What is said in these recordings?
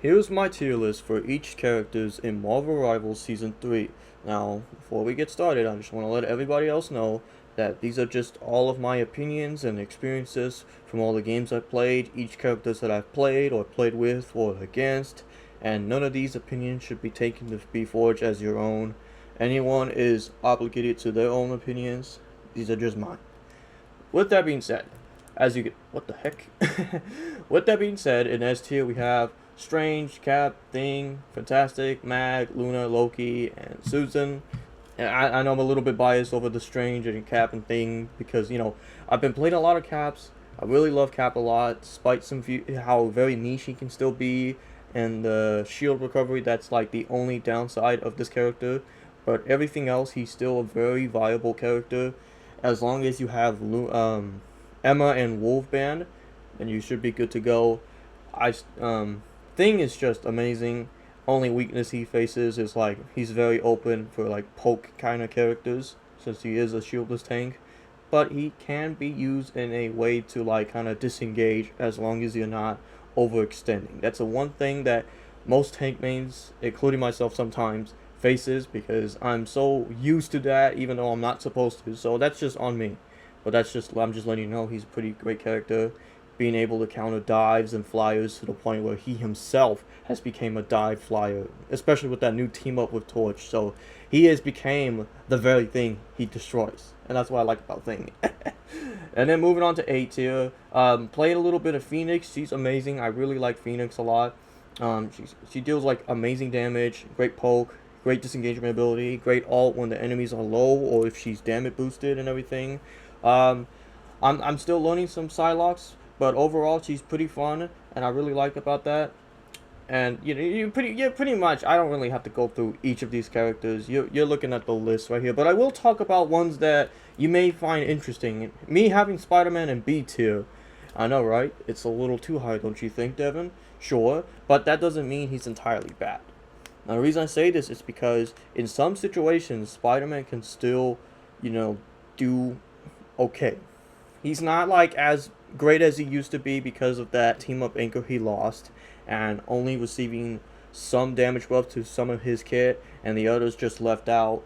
Here's my tier list for each characters in Marvel Rivals Season 3. Now, before we get started, I just want to let everybody else know that these are just all of my opinions and experiences from all the games I've played, each characters that I've played or played with or against, and none of these opinions should be taken to be forged as your own. Anyone is obligated to their own opinions. These are just mine. With that being said, as you get, what the heck? With that being said, in S tier we have Strange, Cap, Thing, Fantastic, Mag, Luna, Loki, and Susan. And I know I'm a little bit biased over the Strange and Cap and Thing because I've been playing a lot of Caps. I really love Cap a lot, despite how very niche he can still be, and the shield recovery. That's like the only downside of this character. But everything else, he's still a very viable character as long as you have Emma and Wolfband, then you should be good to go. I Thing is just amazing. Only weakness he faces is like he's very open for like poke kind of characters since he is a shieldless tank, but he can be used in a way to like kind of disengage as long as you're not overextending. That's the one thing that most tank mains, including myself sometimes, faces because I'm so used to that even though I'm not supposed to. So that's just on me. But I'm just letting you know he's a pretty great character, being able to counter dives and flyers to the point where he himself has become a dive flyer, especially with that new team up with Torch. So he has became the very thing he destroys, and that's what I like about Thing. And then moving on to A tier, played a little bit of Phoenix. She's amazing. I really like Phoenix a lot. She deals like amazing damage, great poke, great disengagement ability, great ult when the enemies are low or if she's damage boosted and everything. Um, I'm still learning some Psylocks, but overall she's pretty fun, and I really like about that. And pretty much. I don't really have to go through each of these characters. You're looking at the list right here, but I will talk about ones that you may find interesting. Me having Spider-Man in B tier, I know, right? It's a little too high, don't you think, Devin? Sure, but that doesn't mean he's entirely bad. Now, the reason I say this is because in some situations, Spider-Man can still, do okay. He's not like as great as he used to be because of that team up anchor he lost and only receiving some damage buff to some of his kit and the others just left out.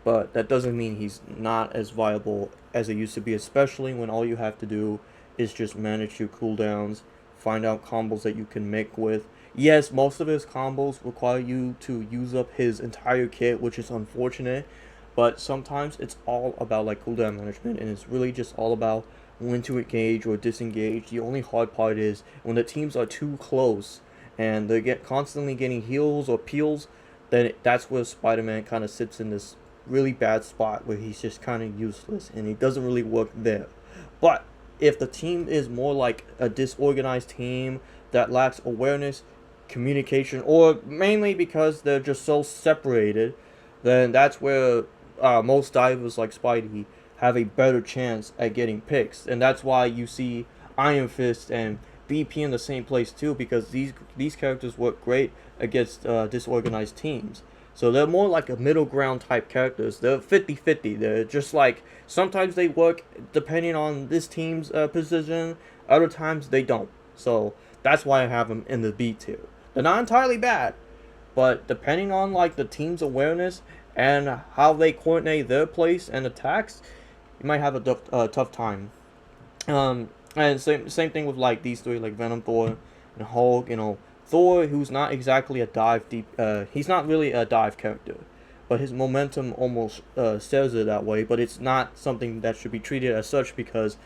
But that doesn't mean he's not as viable as it used to be, especially when all you have to do is just manage your cooldowns, find out combos that you can make with. Yes, most of his combos require you to use up his entire kit, which is unfortunate, but sometimes it's all about like cooldown management, and it's really just all about when to engage or disengage. The only hard part is when the teams are too close and they get constantly getting heals or peels, then that's where Spider-Man kind of sits in this really bad spot where he's just kind of useless and he doesn't really work there. But if the team is more like a disorganized team that lacks awareness, communication, or mainly because they're just so separated, then that's where most divers like Spidey have a better chance at getting picks, and that's why you see Iron Fist and BP in the same place too, because these characters work great against disorganized teams. So they're more like a middle ground type characters. They're 50-50. They're just like sometimes they work depending on this team's position, other times they don't. So that's why I have them in the B tier. They're not entirely bad, but depending on like the team's awareness and how they coordinate their place and attacks, you might have a tough time. And same thing with like these three, like Venom, Thor, and Hulk. Thor, who's not exactly a dive deep. He's not really a dive character, but his momentum almost says it that way. But it's not something that should be treated as such because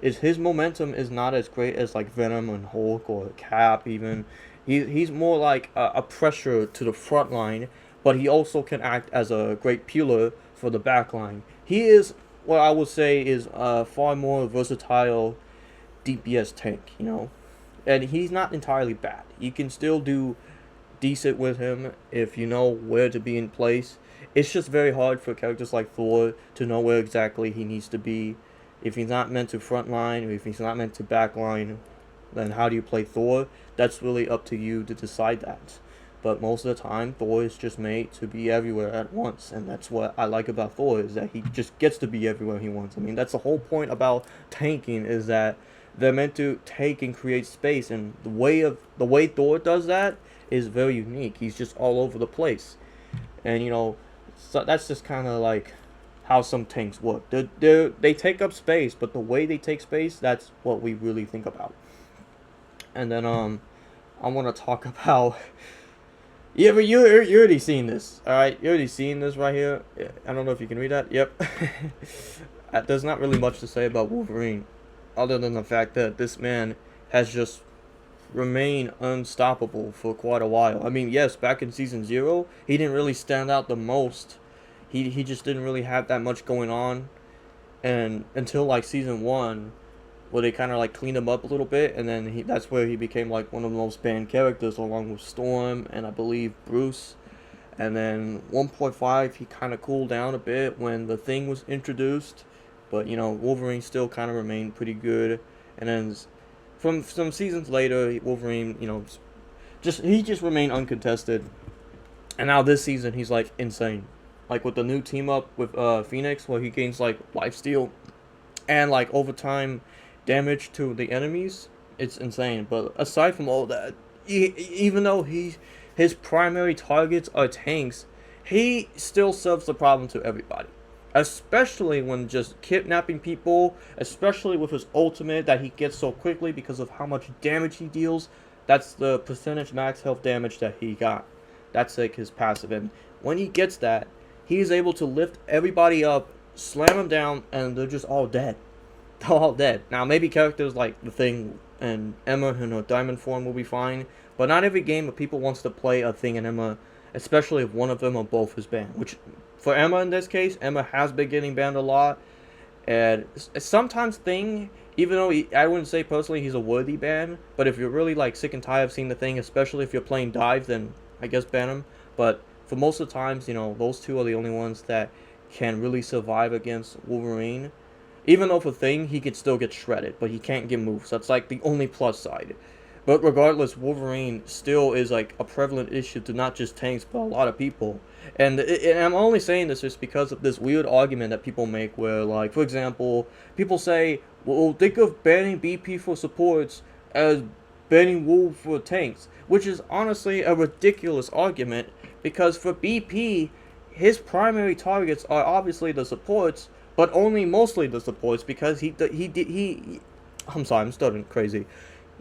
his momentum is not as great as like Venom and Hulk or Cap even. He's more like a pressure to the front line, but he also can act as a great peeler for the back line. He is what I would say is a far more versatile DPS tank. And he's not entirely bad. You can still do decent with him if you know where to be in place. It's just very hard for characters like Thor to know where exactly he needs to be. If he's not meant to frontline or if he's not meant to backline, then how do you play Thor? That's really up to you to decide that. But most of the time, Thor is just made to be everywhere at once, and that's what I like about Thor, is that he just gets to be everywhere he wants. I mean, that's the whole point about tanking, is that they're meant to take and create space, and the way Thor does that is very unique. He's just all over the place. And so that's just kind of like how some tanks work. They take up space, but the way they take space, that's what we really think about. And then I want to talk about. Yeah, but you already seen this, all right? You already seen this right here. I don't know if you can read that. Yep. There's not really much to say about Wolverine, other than the fact that this man has just remained unstoppable for quite a while. I mean, yes, back in season 0, he didn't really stand out the most. He just didn't really have that much going on, and until like season 1, where they kind of like cleaned him up a little bit, and then that's where he became like one of the most banned characters, along with Storm and I believe Bruce. And then 1.5, he kind of cooled down a bit when the Thing was introduced, but Wolverine still kind of remained pretty good. And then from some seasons later, Wolverine, he just remained uncontested. And now this season, he's like insane, like with the new team up with Phoenix, where he gains like lifesteal and like overtime damage to the enemies. It's insane. But aside from all that, even though his primary targets are tanks, he still serves the problem to everybody. Especially when just kidnapping people, especially with his ultimate that he gets so quickly because of how much damage he deals. That's the percentage max health damage that he got. That's like his passive. And when he gets that, he is able to lift everybody up, slam them down, and they're just all dead. They're all dead. Now, maybe characters like the Thing and Emma in her diamond form will be fine, but not every game of people wants to play a Thing and Emma, especially if one of them or both is banned. Which, for Emma in this case, Emma has been getting banned a lot, and sometimes Thing, even though I wouldn't say personally he's a worthy ban, but if you're really like sick and tired of seeing the Thing, especially if you're playing Dive, then I guess ban him. But for most of the times, those two are the only ones that can really survive against Wolverine. Even though for Thing, he could still get shredded, but he can't get moves. That's like the only plus side. But regardless, Wolverine still is like a prevalent issue to not just tanks, but a lot of people. And I'm only saying this just because of this weird argument that people make where, like, for example, people say, well, think of banning BP for supports as banning Wolf for tanks. Which is honestly a ridiculous argument, because for BP, his primary targets are obviously the supports, but only mostly the supports, because I'm sorry, I'm stuttering crazy.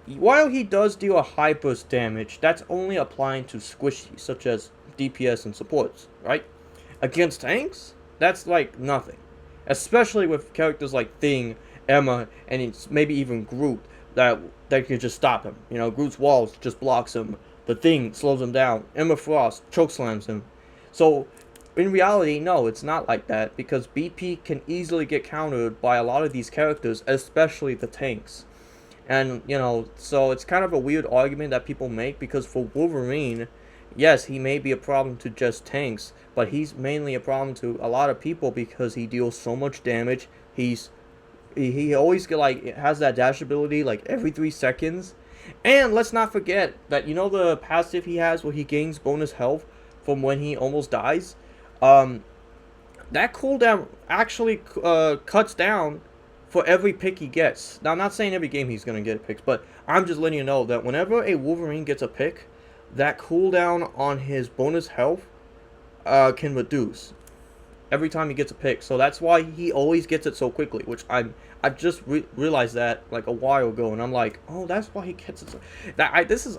While he does deal a high burst damage, that's only applying to squishies, such as DPS and supports, right? Against tanks, that's like nothing. Especially with characters like Thing, Emma, and maybe even Groot, that can just stop him. Groot's walls just blocks him. The Thing slows him down. Emma Frost chokeslams him. So, in reality, no, it's not like that, because BP can easily get countered by a lot of these characters, especially the tanks. And, so it's kind of a weird argument that people make, because for Wolverine, yes, he may be a problem to just tanks, but he's mainly a problem to a lot of people because he deals so much damage. He always has that dash ability like every 3 seconds. And let's not forget that, the passive he has where he gains bonus health from when he almost dies? That cooldown actually cuts down for every pick he gets. Now, I'm not saying every game he's going to get picks, but I'm just letting you know that whenever a Wolverine gets a pick, that cooldown on his bonus health can reduce every time he gets a pick. So that's why he always gets it so quickly, which I've just realized that like a while ago, and I'm like, oh, that's why he gets it so...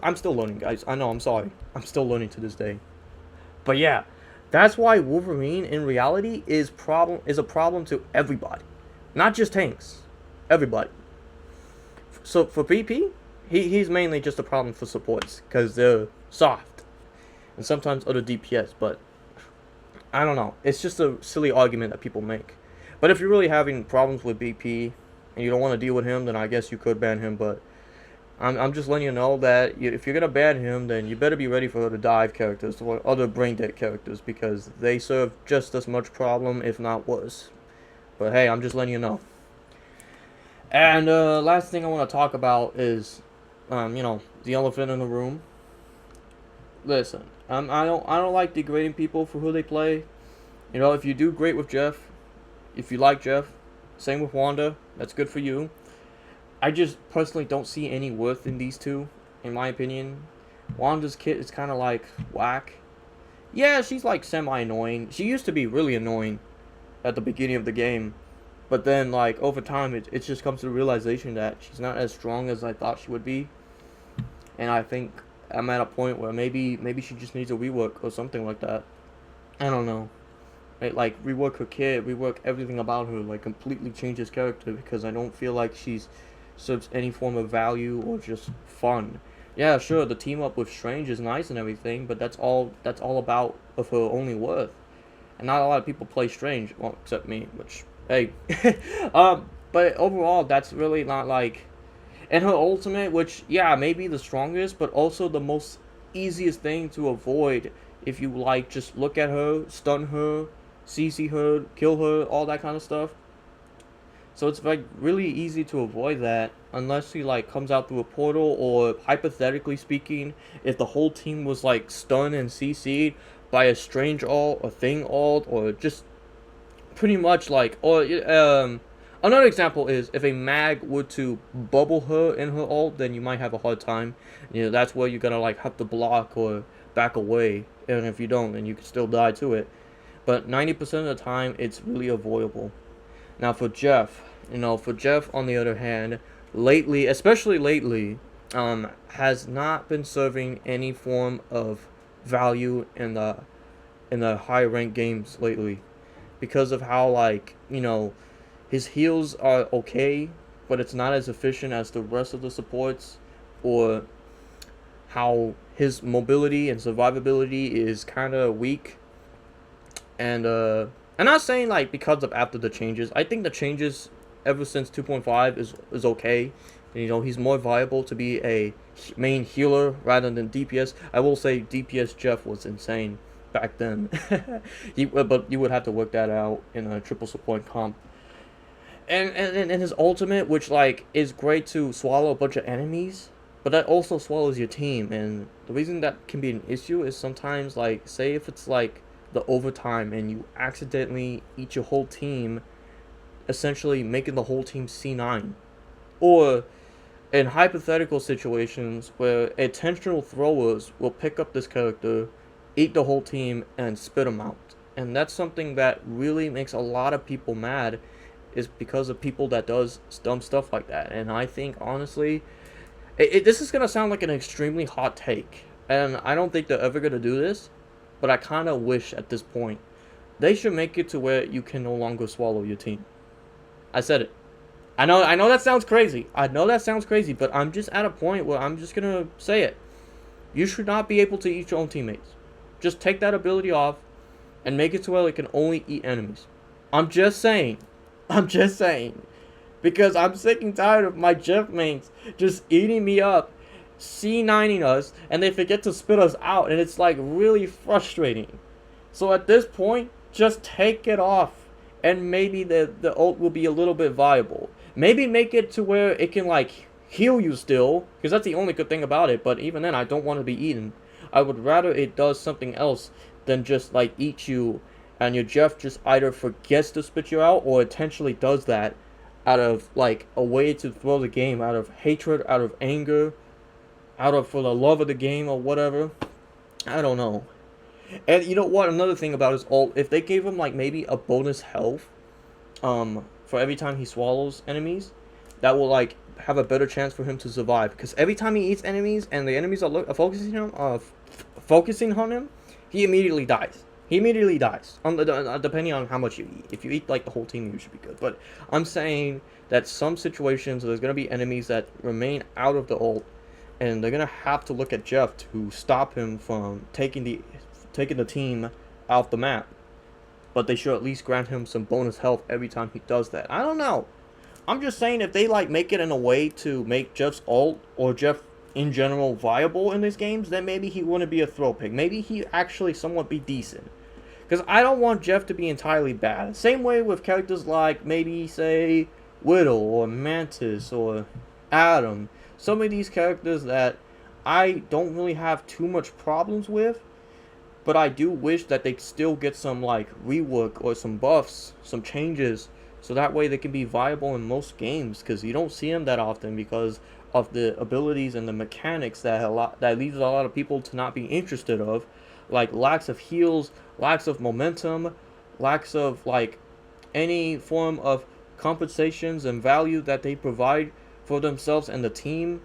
I'm still learning, guys. I know, I'm sorry. I'm still learning to this day. But yeah, that's why Wolverine in reality is a problem to everybody. Not just tanks. Everybody. So for BP, he's mainly just a problem for supports, because they're soft. And sometimes other DPS, but I don't know. It's just a silly argument that people make. But if you're really having problems with BP and you don't want to deal with him, then I guess you could ban him. But I'm just letting you know that if you're going to ban him, then you better be ready for other dive characters or other brain dead characters, because they serve just as much problem, if not worse. But hey, I'm just letting you know. And last thing I want to talk about is, the elephant in the room. Listen, I don't like degrading people for who they play. If you do great with Jeff, if you like Jeff, same with Wanda, that's good for you. I just personally don't see any worth in these two, in my opinion. Wanda's kit is kind of like whack. Yeah, she's like semi-annoying. She used to be really annoying at the beginning of the game. But then, like, over time, it just comes to the realization that she's not as strong as I thought she would be. And I think I'm at a point where maybe she just needs a rework or something like that. I don't know. Right, like, rework her kit, rework everything about her, like, completely change his character, because I don't feel like she's serves any form of value or just fun. Yeah, sure, the team up with Strange is nice and everything, but that's all about of her only worth. And not a lot of people play Strange, well, except me, which, hey. But overall, that's really not like. And her ultimate, which, yeah, may be the strongest, but also the most easiest thing to avoid if you, like, just look at her, stun her, CC her, kill her, all that kind of stuff. So it's, like, really easy to avoid that unless she, like, comes out through a portal, or, hypothetically speaking, if the whole team was, like, stunned and CC'd by a Strange ult, a Thing ult, or just pretty much like, or another example is if a mag were to bubble her in her ult, then you might have a hard time. You know, that's where you're gonna like have to block or back away, and if you don't, then you can still die to it. But 90% of the time, it's really avoidable. Now for Jeff, for Jeff on the other hand, lately, especially lately, has not been serving any form of value in the high ranked games lately, because of how, like, his heals are okay, but it's not as efficient as the rest of the supports, or how his mobility and survivability is kind of weak. And I'm not saying like because of after the changes. I think the changes ever since 2.5 is okay. And, he's more viable to be a main healer rather than DPS. I will say DPS Jeff was insane back then. But you would have to work that out in a triple support comp. And his ultimate, which like is great to swallow a bunch of enemies, but that also swallows your team. And the reason that can be an issue is sometimes, like, say if it's like the overtime and you accidentally eat your whole team, essentially making the whole team C9, or in hypothetical situations where intentional throwers will pick up this character, eat the whole team, and spit them out. And that's something that really makes a lot of people mad, is because of people that does dumb stuff like that. And I think, honestly, this is going to sound like an extremely hot take, and I don't think they're ever going to do this, but I kind of wish at this point they should make it to where you can no longer swallow your team. I said it. I know that sounds crazy. I know that sounds crazy, but I'm just at a point where I'm just going to say it. You should not be able to eat your own teammates. Just take that ability off and make it to where it can only eat enemies. I'm just saying. Because I'm sick and tired of my Jeff mates just eating me up, C9ing us, and they forget to spit us out, and it's like really frustrating. So at this point, just take it off, and maybe the ult will be a little bit viable. Maybe make it to where it can like heal you still, because that's the only good thing about it, but even then I don't want to be eaten. I would rather it does something else than just like eat you, and your Jeff just either forgets to spit you out or intentionally does that out of like a way to throw the game, out of hatred, out of anger, out of for the love of the game or whatever. I don't know. And you know what? Another thing about his ult, if they gave him like maybe a bonus health, for every time he swallows enemies, that will like have a better chance for him to survive. Because every time he eats enemies and the enemies are focusing on him, he immediately dies. Depending on how much you eat. If you eat like the whole team, you should be good. But I'm saying that some situations there's gonna be enemies that remain out of the ult, and they're gonna have to look at Jeff to stop him from taking the team off the map. But they should at least grant him some bonus health every time he does that. I don't know. I'm just saying, if they like make it in a way to make Jeff's ult or Jeff in general viable in these games, then maybe he wouldn't be a throw pick. Maybe he actually somewhat be decent. Because I don't want Jeff to be entirely bad. Same way with characters like maybe, say, Widow or Mantis or Adam. Some of these characters that I don't really have too much problems with, but I do wish that they still get some like rework or some buffs, some changes, so that way they can be viable in most games, because you don't see them that often because of the abilities and the mechanics that leads a lot of people to not be interested of, like lacks of heals, lacks of momentum, lacks of like any form of compensations and value that they provide for themselves and the team.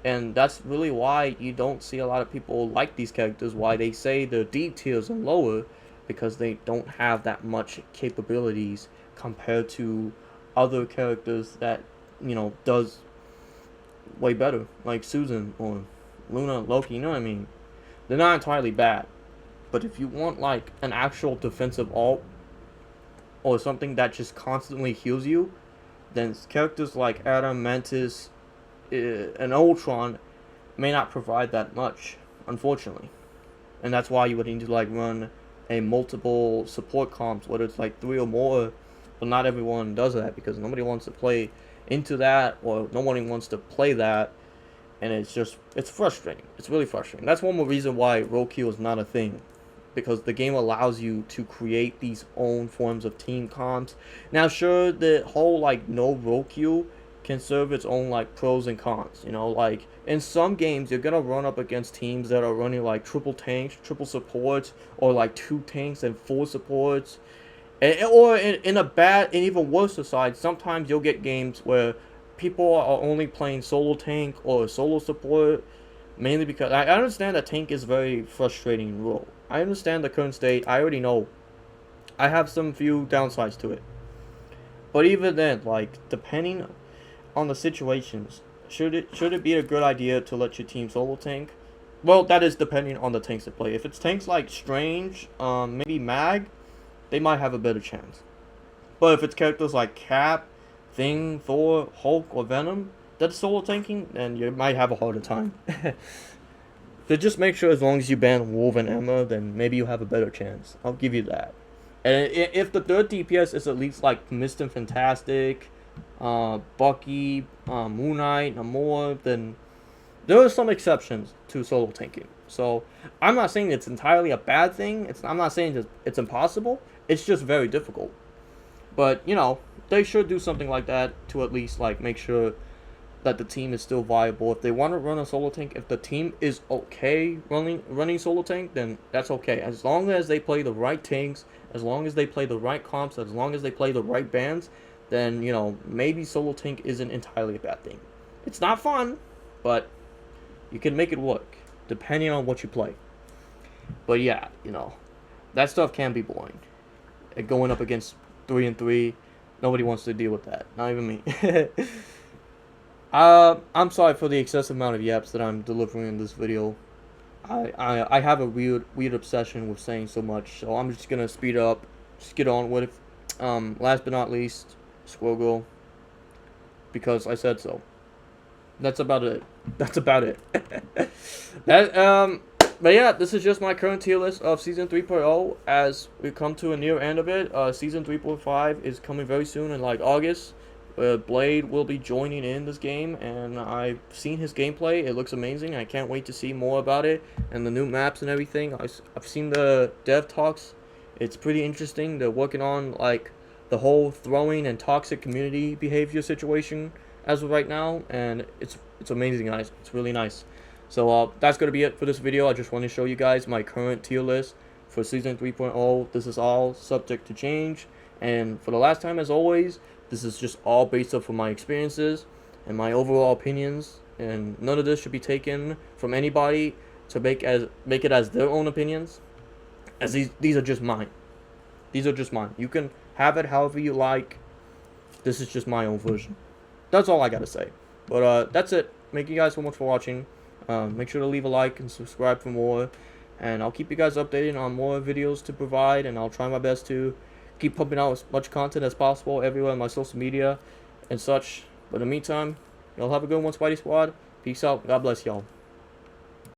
And that's really why you don't see a lot of people like these characters, why they say the D tiers and lower, because they don't have that much capabilities compared to other characters that, does way better, like Susan or Luna, Loki, you know what I mean? They're not entirely bad. But if you want like an actual defensive alt or something that just constantly heals you, then characters like Adam, Mantis, and Ultron may not provide that much, unfortunately. And that's why you would need to like run a multiple support comps, whether it's like 3 or more. But not everyone does that because nobody wants to play into that, or nobody wants to play that, and it's frustrating. It's really frustrating. That's one more reason why rolekill is not a thing, because the game allows you to create these own forms of team comps. Now, sure, the whole like no rolekill can serve its own like pros and cons. Like in some games you're gonna run up against teams that are running like triple tanks, triple supports, or like 2 tanks and 4 supports. Or in a bad and even worse aside, sometimes you'll get games where people are only playing solo tank or solo support, mainly because I understand that tank is very frustrating role. I understand the current state. I already know. I have some few downsides to it. But even then, like, depending on the situations, should it be a good idea to let your team solo tank? Well, that is depending on the tanks they play. If it's tanks like Strange, maybe Mag, they might have a better chance. But if it's characters like Cap, Thing, Thor, Hulk, or Venom that's solo tanking, then you might have a harder time. So just make sure as long as you ban Wolf and Emma, then maybe you have a better chance. I'll give you that. And if the third DPS is at least like Mr. Fantastic, Bucky, Moon Knight, Namor, then there are some exceptions to solo tanking. So I'm not saying it's entirely a bad thing. I'm not saying it's impossible. It's just very difficult. But they should do something like that to at least like make sure that the team is still viable. If they want to run a solo tank, if the team is okay running solo tank, then that's okay. As long as they play the right tanks, as long as they play the right comps, as long as they play the right bands, then maybe solo tank isn't entirely a bad thing. It's not fun, but you can make it work depending on what you play. But yeah, that stuff can be boring. And going up against 3-3, nobody wants to deal with that. Not even me. I'm sorry for the excessive amount of yaps that I'm delivering in this video. I have a weird obsession with saying so much, so I'm just gonna speed up, just get on with it. Last but not least, Squirrel Girl, because I said so. That's about it. But yeah, this is just my current tier list of Season 3.0 as we come to a near end of it. Season 3.5 is coming very soon in like August. Blade will be joining in this game, and I've seen his gameplay. It looks amazing. I can't wait to see more about it and the new maps and everything. I've seen the dev talks. It's pretty interesting. They're working on like the whole throwing and toxic community behavior situation as of right now, and it's amazing, guys. It's really nice. So that's going to be it for this video. I just want to show you guys my current tier list for Season 3.0. This is all subject to change. And for the last time, as always, this is just all based off of my experiences and my overall opinions. And none of this should be taken from anybody to make it as their own opinions. As these are just mine. These are just mine. You can have it however you like. This is just my own version. That's all I got to say. But that's it. Thank you guys so much for watching. Make sure to leave a like and subscribe for more, and I'll keep you guys updated on more videos to provide, and I'll try my best to keep pumping out as much content as possible everywhere on my social media and such. But in the meantime, y'all have a good one, Spidey Squad. Peace out. God bless y'all.